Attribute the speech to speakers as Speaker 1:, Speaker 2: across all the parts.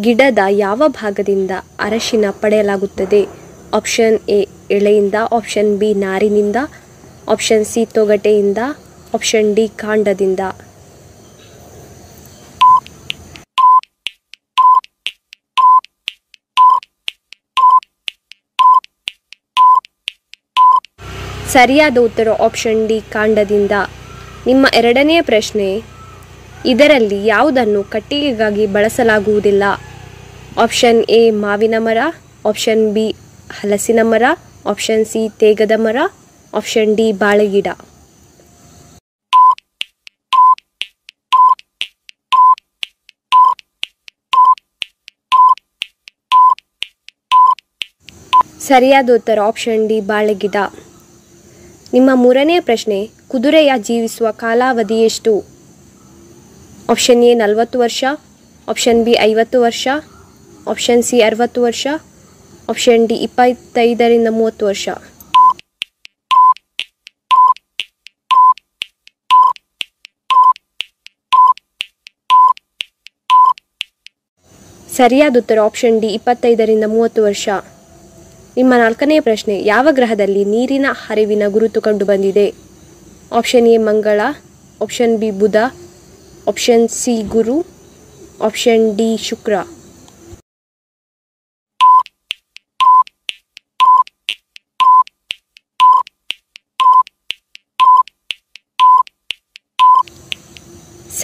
Speaker 1: ಗಿಡದ ಯಾವ ಭಾಗದಿಂದ ಅರಶಿನ ಪಡೆಯಲಾಗುತ್ತದೆ? ಆಪ್ಷನ್ ಎ ಎಳೆಯಿಂದ, ಆಪ್ಷನ್ ಬಿ ನಾರಿನಿಂದ, ಆಪ್ಷನ್ ಸಿ ತೊಗಟೆಯಿಂದ, ಆಪ್ಷನ್ ಡಿ ಕಾಂಡದಿಂದ. ಸರಿಯಾದ ಉತ್ತರ ಆಪ್ಷನ್ ಡಿ ಕಾಂಡದಿಂದ. ನಿಮ್ಮ ಎರಡನೆಯ ಪ್ರಶ್ನೆ, ಇದರಲ್ಲಿ ಯಾವುದನ್ನು ಕಟ್ಟಿಗೆಗಾಗಿ ಬಳಸಲಾಗುವುದಿಲ್ಲ? ಆಪ್ಷನ್ ಎ ಮಾವಿನ ಮರ, ಆಪ್ಷನ್ ಬಿ ಹಲಸಿನ ಮರ, ಆಪ್ಷನ್ ಸಿ ತೇಗದ ಮರ, ಆಪ್ಷನ್ ಡಿ ಬಾಳೆಗಿಡ. ಸರಿಯಾದ ಉತ್ತರ ಆಪ್ಷನ್ ಡಿ ಬಾಳೆಗಿಡ. ನಿಮ್ಮ ಮೂರನೆಯ ಪ್ರಶ್ನೆ, ಕುದುರೆಯ ಜೀವಿಸುವ ಕಾಲಾವಧಿ ಎಷ್ಟು? ಆಪ್ಷನ್ ಎ 40 ವರ್ಷ, ಆಪ್ಷನ್ ಬಿ 50 ವರ್ಷ, ಆಪ್ಷನ್ ಸಿ 60 ವರ್ಷ, ಆಪ್ಷನ್ ಡಿ 25ರಿಂದ 30 ವರ್ಷ. ಸರಿಯಾದ ಉತ್ತರ ಆಪ್ಷನ್ ಡಿ 25ರಿಂದ 30 ವರ್ಷ. ನಿಮ್ಮ ನಾಲ್ಕನೆಯ ಪ್ರಶ್ನೆ, ಯಾವ ಗ್ರಹದಲ್ಲಿ ನೀರಿನ ಹರಿವಿನ ಗುರುತು ಕಂಡುಬಂದಿದೆ? ಆಪ್ಷನ್ ಎ ಮಂಗಳ, ಆಪ್ಷನ್ ಬಿ ಬುಧ, ಆಪ್ಷನ್ ಸಿ ಗುರು, ಆಪ್ಷನ್ ಡಿ ಶುಕ್ರ.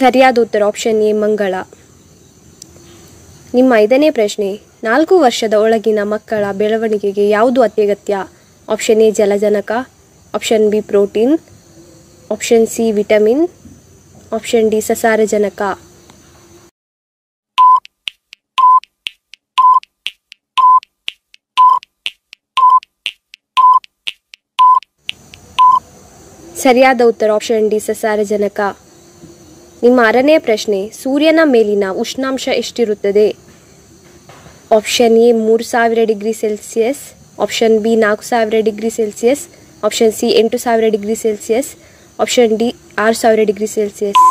Speaker 1: ಸರಿಯಾದ ಉತ್ತರ ಆಪ್ಷನ್ ಎ ಮಂಗಳ. ನಿಮ್ಮ ಐದನೇ ಪ್ರಶ್ನೆ, 4 ವರ್ಷದ ಒಳಗಿನ ಮಕ್ಕಳ ಬೆಳವಣಿಗೆಗೆ ಯಾವುದು ಅತ್ಯಗತ್ಯ? ಆಪ್ಷನ್ ಎ ಜಲಜನಕ, option B protein, option C vitamin, option D ಸಸಾರಜನಕ. ಸರಿಯಾದ ಉತ್ತರ ಆಪ್ಷನ್ ಡಿ ಸಸಾರಜನಕ. ನಿಮ್ಮ ಆರನೇ ಪ್ರಶ್ನೆ, ಸೂರ್ಯನ ಮೇಲಿನ ಉಷ್ಣಾಂಶ ಎಷ್ಟಿರುತ್ತದೆ? Option A 3000 degree Celsius, option B 4000 degree Celsius, option C 8000 degree Celsius, option D 6000 degree Celsius.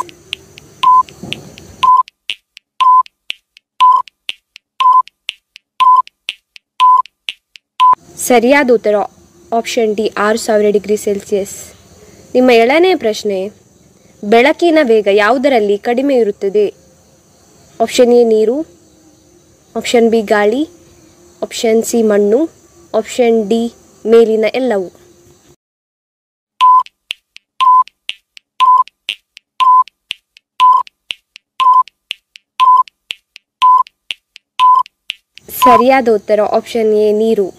Speaker 1: ಸರಿಯಾದ ಉತ್ತರ ಆಪ್ಷನ್ ಡಿ 6000 ಡಿಗ್ರಿ ಸೆಲ್ಸಿಯಸ್. ನಿಮ್ಮ ಏಳನೇ ಪ್ರಶ್ನೆ, ಬೆಳಕಿನ ವೇಗ ಯಾವುದರಲ್ಲಿ ಕಡಿಮೆ ಇರುತ್ತದೆ? ಆಪ್ಷನ್ ಎ ನೀರು, ಆಪ್ಷನ್ ಬಿ ಗಾಳಿ, ಆಪ್ಷನ್ ಸಿ ಮಣ್ಣು, ಆಪ್ಷನ್ ಡಿ ಮೇಲಿನ ಎಲ್ಲವೂ. ಸರಿಯಾದ ಉತ್ತರ ಆಪ್ಷನ್ ಎ ನೀರು.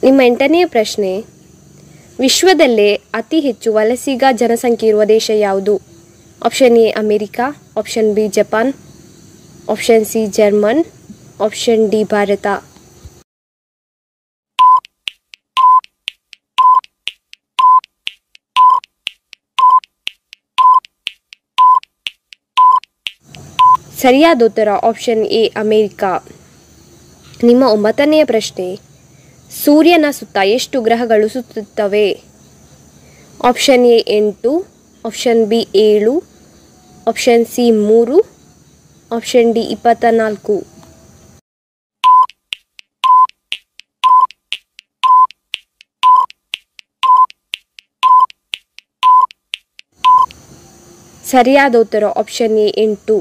Speaker 1: ನಿಮ್ಮ ಎಂಟನೇ ಪ್ರಶ್ನೆ, ವಿಶ್ವದಲ್ಲೇ ಅತಿ ಹೆಚ್ಚು ವಲಸಿಗ ಜನಸಂಖ್ಯೆ ಇರುವ ದೇಶ ಯಾವುದು? Option A America, option B Japan, option C German, option D Bharat. ಸರಿಯಾದ ಉತ್ತರ ಆಪ್ಷನ್ ಎ ಅಮೆರಿಕ. ನಿಮ್ಮ ಒಂಬತ್ತನೆಯ ಪ್ರಶ್ನೆ, ಸೂರ್ಯನ ಸುತ್ತ ಎಷ್ಟು ಗ್ರಹಗಳು ಸುತ್ತುತ್ತವೆ? Option A 8, option B 7, option C 3, option D 24. ಸರಿಯಾದ ಉತ್ತರ ಆಪ್ಷನ್ ಎ 8.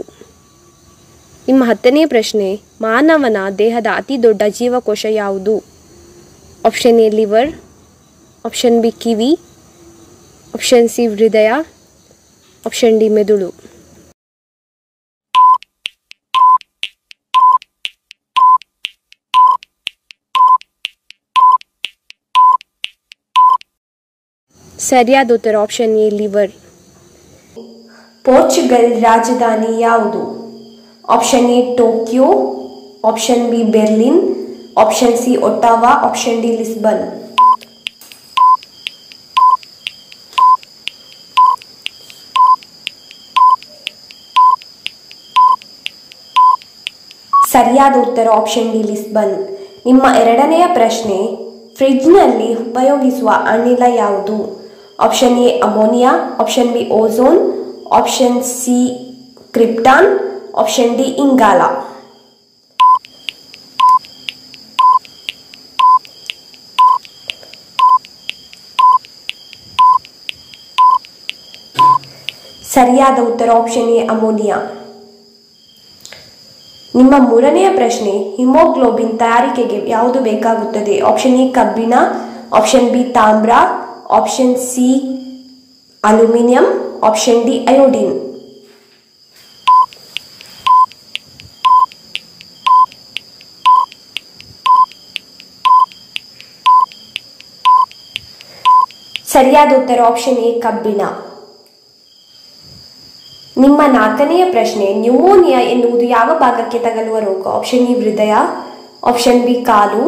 Speaker 1: ನಿಮ್ಮ ಹತ್ತನೇ ಪ್ರಶ್ನೆ, ಮಾನವನ ದೇಹದ ಅತಿ ದೊಡ್ಡ ಜೀವಕೋಶ ಯಾವುದು? Option A liver, option B ಕಿವಿ, ಆಪ್ಷನ್ ಸಿ ಹೃದಯ, ಆಪ್ಷನ್ ಡಿ ಮೆದುಳು. ಸರಿಯಾದ ಉತ್ತರ ಆಪ್ಷನ್ ಎ ಲಿವರ್. ಪೋರ್ಚುಗಲ್ ರಾಜಧಾನಿ ಯಾವುದು? Option A Tokyo, option B Berlin, option C Ottawa, option D Lisbon. ಸರಿಯಾದ ಉತ್ತರ ಆಪ್ಷನ್ ಡಿ ಲಿಸ್ಬನ್. ನಿಮ್ಮ ಎರಡನೆಯ ಪ್ರಶ್ನೆ, ಫ್ರಿಡ್ಜ್ನಲ್ಲಿ ಉಪಯೋಗಿಸುವ ಅನಿಲ ಯಾವುದು? Option A ammonia, option B ozone, option C krypton, option D ಇಂಗಾಲ. ಸರಿಯಾದ ಉತ್ತರ ಆಪ್ಷನ್ ಎ ಅಮೋನಿಯಾ. ನಿಮ್ಮ ಮೂರನೆಯ ಪ್ರಶ್ನೆ, ಹಿಮೋಗ್ಲೋಬಿನ್ ತಯಾರಿಕೆಗೆ ಯಾವುದು ಬೇಕಾಗುತ್ತದೆ? ಆಪ್ಷನ್ ಎ ಕಬ್ಬಿಣ, ಆಪ್ಷನ್ ಬಿ ತಾಮ್ರ, option C aluminium, option D iodine. ಸರಿಯಾದ ಉತ್ತರ ಆಪ್ಷನ್ ಎ ಕಬ್ಬಿಣ. ನಿಮ್ಮ ನಾಲ್ಕನೆಯ ಪ್ರಶ್ನೆ, ನ್ಯೂಮೋನಿಯಾ ಎನ್ನುವುದು ಯಾವ ಭಾಗಕ್ಕೆ ತಗಲುವ ರೋಗ? ಆಪ್ಷನ್ ಇ ಹೃದಯ, ಆಪ್ಷನ್ ಬಿ ಕಾಲು,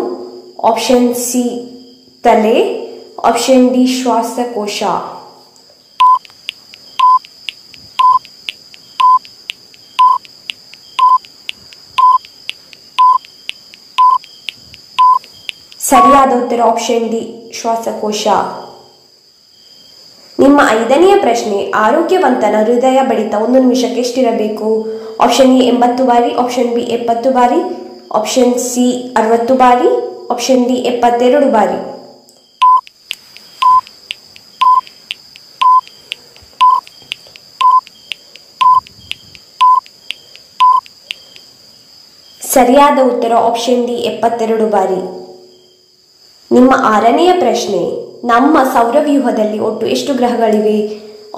Speaker 1: ಆಪ್ಷನ್ ಸಿ ತಲೆ, ಆಪ್ಷನ್ ಡಿ ಶ್ವಾಸಕೋಶ. ಸರಿಯಾದ ಉತ್ತರ ಆಪ್ಷನ್ ಡಿ ಶ್ವಾಸಕೋಶ. ನಿಮ್ಮ ಐದನೆಯ ಪ್ರಶ್ನೆ, ಆರೋಗ್ಯವಂತನ ಹೃದಯ ಬಡಿತ ಒಂದು ನಿಮಿಷಕ್ಕೆ ಎಷ್ಟಿರಬೇಕು? ಆಪ್ಷನ್ ಎ 80 ಬಾರಿ, ಆಪ್ಷನ್ ಬಿ 70 ಬಾರಿ, ಆಪ್ಷನ್ ಸಿ 60 ಬಾರಿ, ಆಪ್ಷನ್ ಡಿ 72 ಬಾರಿ. ಸರಿಯಾದ ಉತ್ತರ ಆಪ್ಷನ್ ಡಿ 72 ಬಾರಿ. ನಿಮ್ಮ ಆರನೆಯ ಪ್ರಶ್ನೆ, ನಮ್ಮ ಸೌರವ್ಯೂಹದಲ್ಲಿ ಒಟ್ಟು ಎಷ್ಟು ಗ್ರಹಗಳಿವೆ?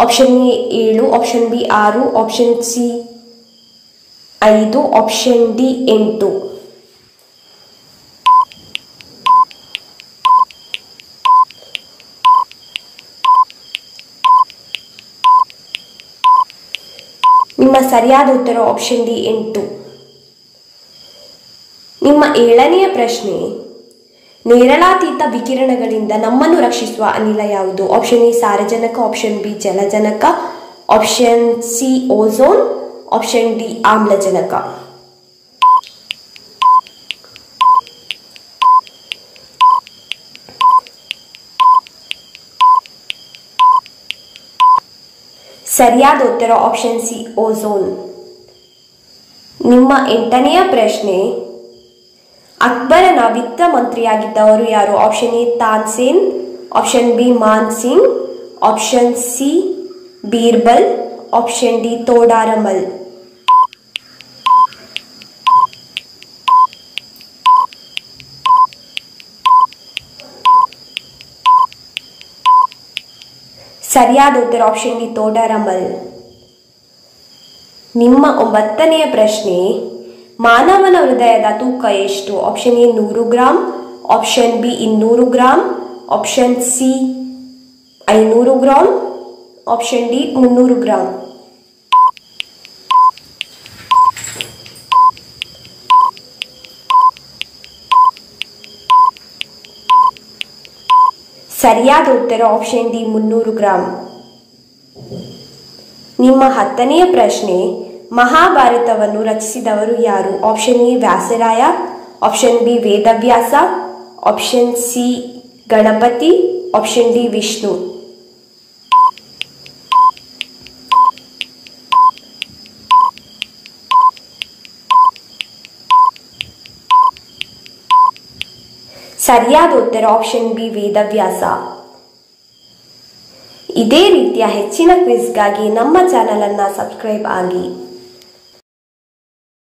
Speaker 1: Option A 7, option B 6, option C 5, option D 8. ನಿಮ್ಮ ಸರಿಯಾದ ಉತ್ತರ ಆಪ್ಷನ್ ಡಿ 8. ನಿಮ್ಮ ಏಳನೆಯ ಪ್ರಶ್ನೆ, ನೇರಳಾತೀತ ವಿಕಿರಣಗಳಿಂದ ನಮ್ಮನ್ನು ರಕ್ಷಿಸುವ ಅನಿಲ ಯಾವುದು? ಆಪ್ಷನ್ ಎ ಸಾರಜನಕ, ಆಪ್ಷನ್ ಬಿ ಜಲಜನಕ, option C ozone, option D ಆಮ್ಲಜನಕ. ಸರಿಯಾದ ಉತ್ತರ ಆಪ್ಷನ್ ಸಿ ಓಝೋನ್. ನಿಮ್ಮ ಎಂಟನೆಯ ಪ್ರಶ್ನೆ, ಅಕ್ಬರನ ವಿತ್ತ ಮಂತ್ರಿಯಾಗಿದ್ದವರು ಯಾರು? Option A Tansen, option B Man Singh, option C Birbal, option D Todarmal. ಸರಿಯಾದ ಉತ್ತರ ಆಪ್ಷನ್ ಡಿ ತೋಡಾರಮಲ್. ನಿಮ್ಮ ಒಂಬತ್ತನೆಯ ಪ್ರಶ್ನೆ, ಮಾನವನ ಹೃದಯದ ತೂಕ ಎಷ್ಟು? Option A 100 gram, option B 200 gram, option C 500 gram, option D 300 gram. ಸರಿಯಾದ ಉತ್ತರ ಆಪ್ಷನ್ ಡಿ 300 ಗ್ರಾಂ. ನಿಮ್ಮ 10ನೆಯ ಪ್ರಶ್ನೆ, ಮಹಾಭಾರತವನ್ನು ರಚಿಸಿದವರು ಯಾರು? Option A Vyasaraya, option B Vedavyasa, option C Ganapati, option D Vishnu. ಸರಿಯಾದ ಉತ್ತರ ಆಪ್ಷನ್ ಬಿ ವೇದವ್ಯಾಸ. ಇದೇ ರೀತಿಯ ಹೆಚ್ಚಿನ ಕ್ವಿಜ್ಗಾಗಿ ನಮ್ಮ ಚಾನಲ್ ಅನ್ನು ಸಬ್ಸ್ಕ್ರೈಬ್ ಆಗಿ.